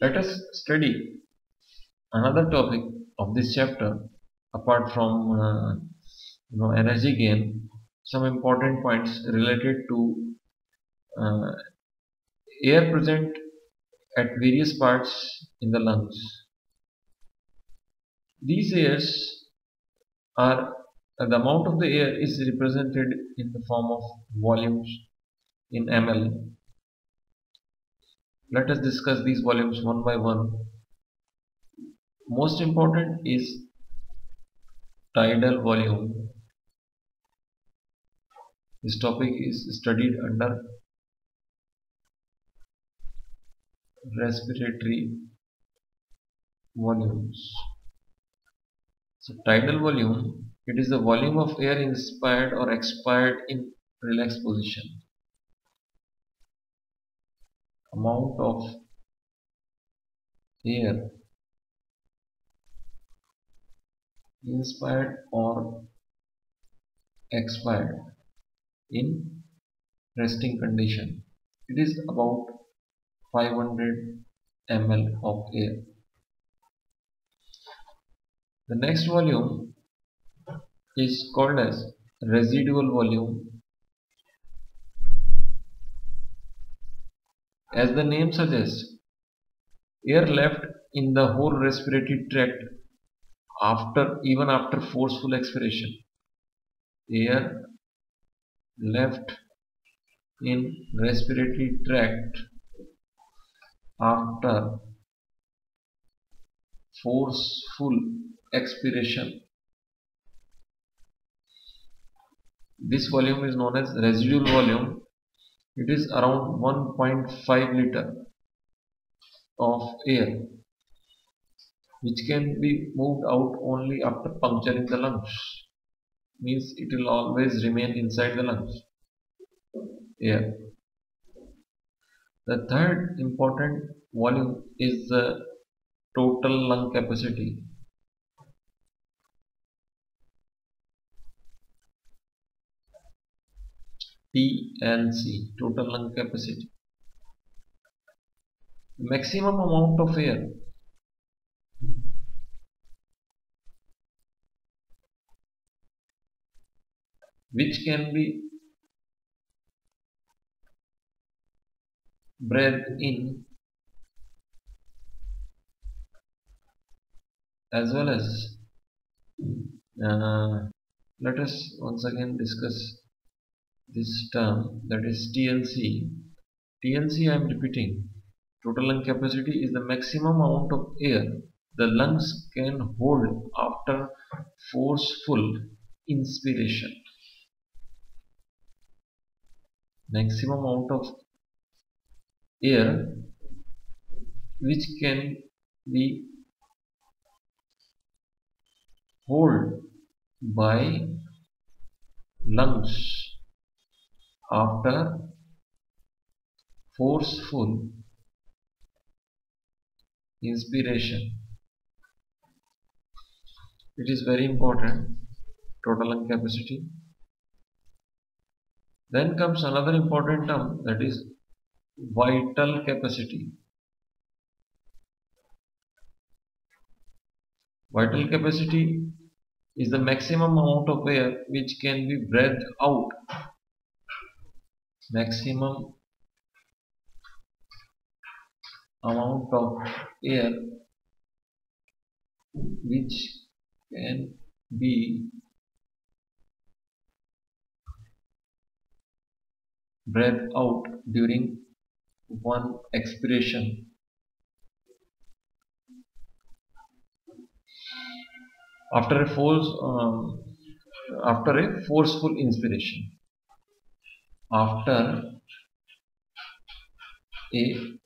Let us study another topic of this chapter apart from energy gain, some important points related to uh, air present at various parts in the lungs. These airs are the amount of the air is represented in the form of volumes in ml. Let us discuss these volumes one by one. Most important is tidal volume. This topic is studied under respiratory volumes. So tidal volume, it is the volume of air inspired or expired in relaxed position. Amount of air inspired or expired in resting condition. It is about 500 ml of air. The next volume is called as residual volume. As the name suggests, air left in the whole respiratory tract even after forceful expiration. Air left in respiratory tract after forceful expiration. This volume is known as residual volume. It is around 1.5 liter of air which can be moved out only after puncturing the lungs. Means it will always remain inside the lungs. Air. The third important volume is the total lung capacity. TLC, total lung capacity. Maximum amount of air which can be breathed in as well as let us once again discuss this term, that is TLC. TLC, I am repeating, total lung capacity is the maximum amount of air the lungs can hold after forceful inspiration. Maximum amount of air which can be held by lungs after forceful inspiration. It is very important, total lung capacity. Then comes another important term, that is vital capacity. Vital capacity is the maximum amount of air which can be breathed out. Maximum amount of air which can be breathed out during one expiration. After a forceful inspiration. After a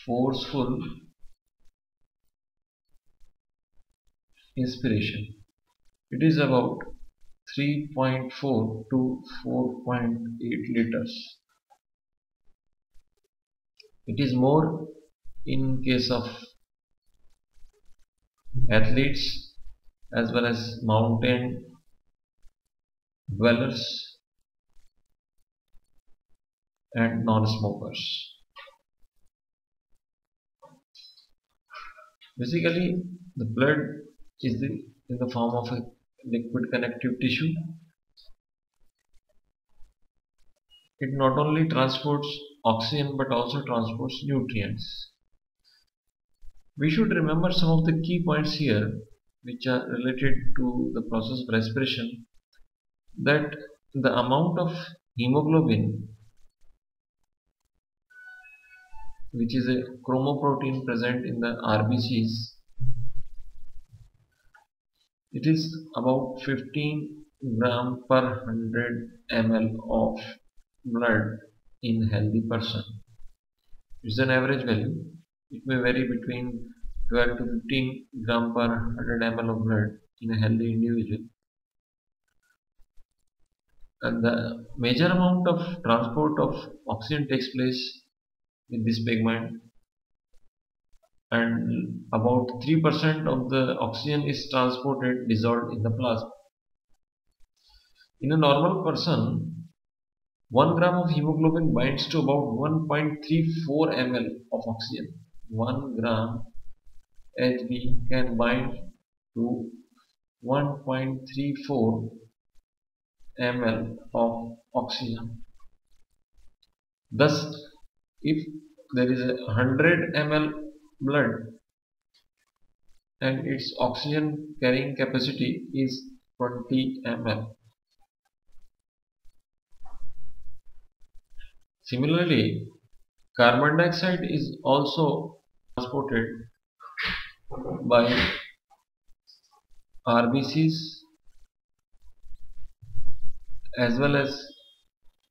forceful inspiration, it is about 3.4 to 4.8 liters. It is more in case of athletes as well as mountain dwellers and non-smokers. Basically, the blood is in the form of a liquid connective tissue. It not only transports oxygen but also transports nutrients. We should remember some of the key points here which are related to the process of respiration, that the amount of hemoglobin, which is a chromoprotein present in the RBCs, it is about 15 gram per 100 ml of blood in healthy person. It's an average value. It may vary between 12 to 15 gram per 100 ml of blood in a healthy individual. And the major amount of transport of oxygen takes place with this pigment, and about 3% of the oxygen is transported dissolved in the plasma. In a normal person, 1 gram of hemoglobin binds to about 1.34 ml of oxygen. 1 gram Hb can bind to 1.34 ml of oxygen. Thus, if there is a 100 ml blood and its oxygen carrying capacity is 20 ml. Similarly, carbon dioxide is also transported by RBCs as well as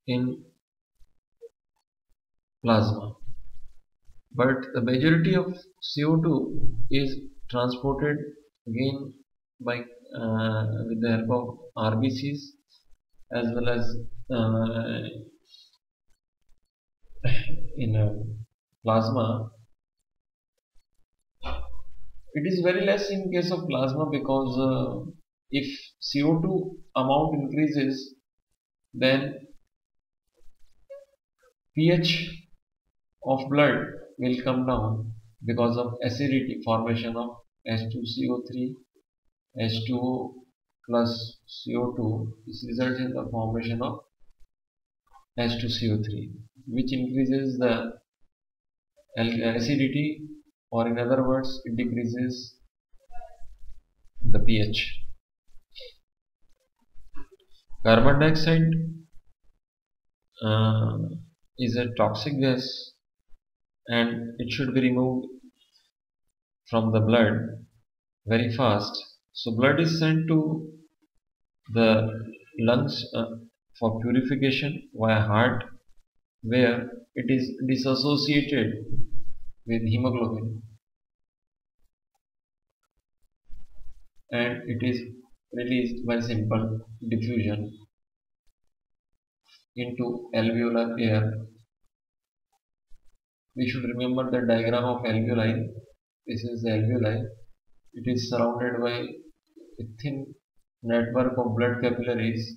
in plasma. But the majority of CO2 is transported again by with the help of RBCs as well as in plasma. It is very less in case of plasma because if CO2 amount increases, then pH of blood will come down because of acidity, formation of H2CO3, H2O plus CO2. This results in the formation of H2CO3, which increases the acidity, or in other words, it decreases the pH. Carbon dioxide is a toxic gas and it should be removed from the blood very fast. So blood is sent to the lungs for purification via heart, where it is dissociated with hemoglobin and it is released by simple diffusion into alveolar air. We should remember the diagram of alveoli. This is the alveoli. It is surrounded by a thin network of blood capillaries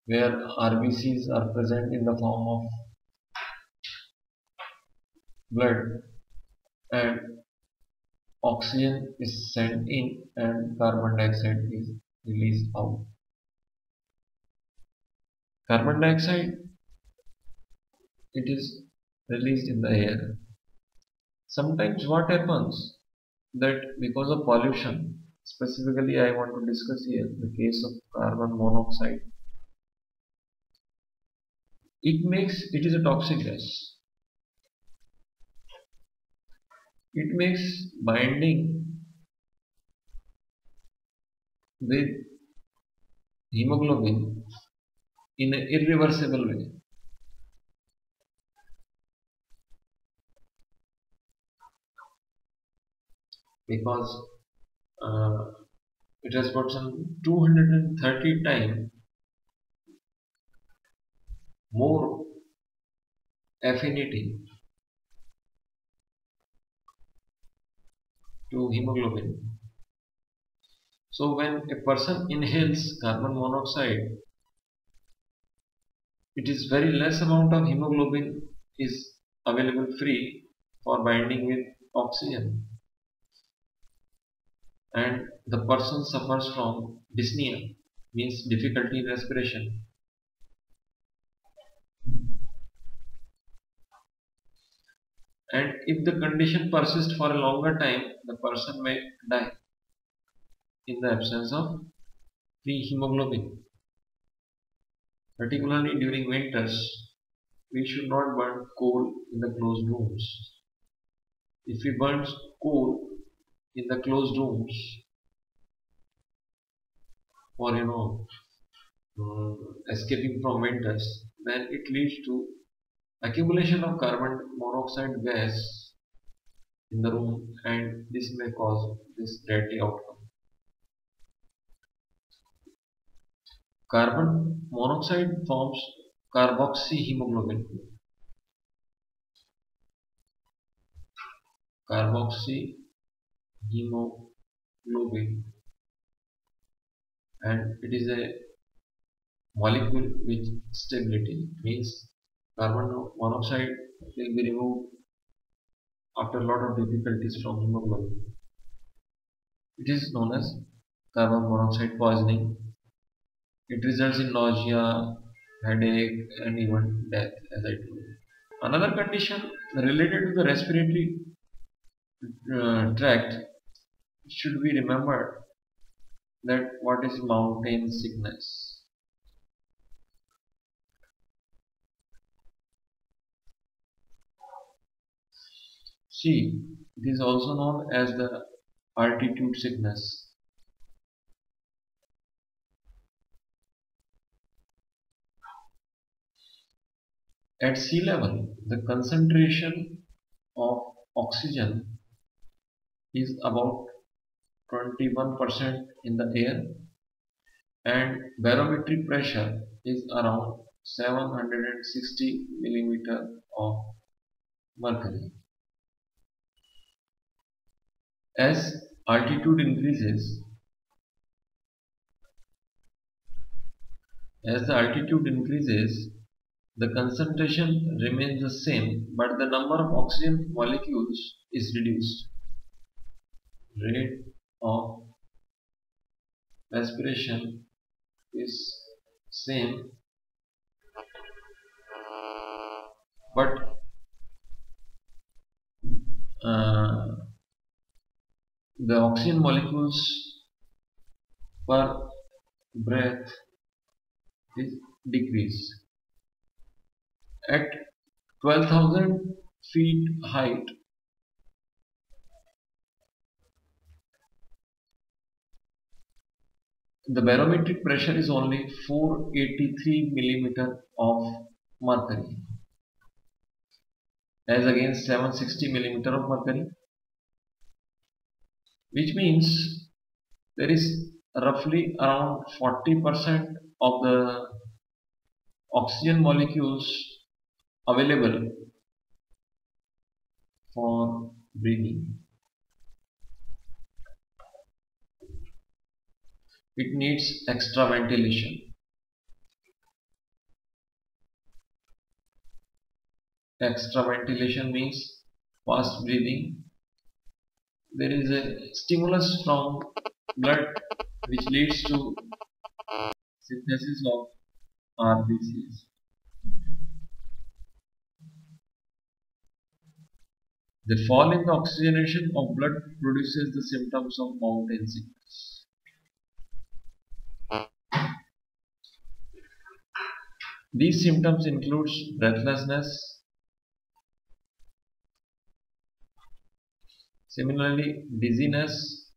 where RBCs are present in the form of blood, and oxygen is sent in and carbon dioxide is released out. Carbon dioxide, it is released in the air. Sometimes what happens that because of pollution, specifically I want to discuss here the case of carbon monoxide, it is a toxic gas. It makes binding with hemoglobin in an irreversible way. Because it has got some 230 times more affinity to hemoglobin. So when a person inhales carbon monoxide, it is very less amount of hemoglobin is available free for binding with oxygen. and the person suffers from dyspnea, means difficulty in respiration. And if the condition persists for a longer time, the person may die in the absence of free hemoglobin. Particularly during winters, we should not burn coal in the closed rooms. If we burn coal in the closed rooms for escaping from winters, then it leads to accumulation of carbon monoxide gas in the room, and this may cause this deadly outcome. Carbon monoxide forms carboxyhemoglobin. Carboxyhemoglobin, and it is a molecule with stability, means carbon monoxide will be removed after a lot of difficulties from hemoglobin. It is known as carbon monoxide poisoning. It results in nausea, headache, and even death, as I told you. Another condition related to the respiratory tract should be remembered, that what is mountain sickness. See, it is also known as the altitude sickness. At sea level, the concentration of oxygen is about 21% in the air, and barometric pressure is around 760 millimeter of mercury. As altitude increases, as the altitude increases, the concentration remains the same, but the number of oxygen molecules is reduced. Rate of respiration is same, but the oxygen molecules per breath is decreased. At 12,000 feet height, the barometric pressure is only 483 millimeter of mercury, as against 760 millimeter of mercury, which means there is roughly around 40% of the oxygen molecules available for breathing. It needs extra ventilation. Extra ventilation means fast breathing. There is a stimulus from blood which leads to synthesis of RBCs. The fall in the oxygenation of blood produces the symptoms of mountain sickness. These symptoms include breathlessness, similarly dizziness,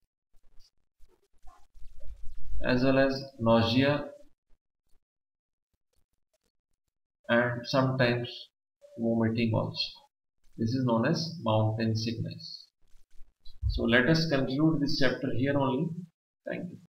as well as nausea, and sometimes vomiting also. This is known as mountain sickness. So let us conclude this chapter here only. Thank you.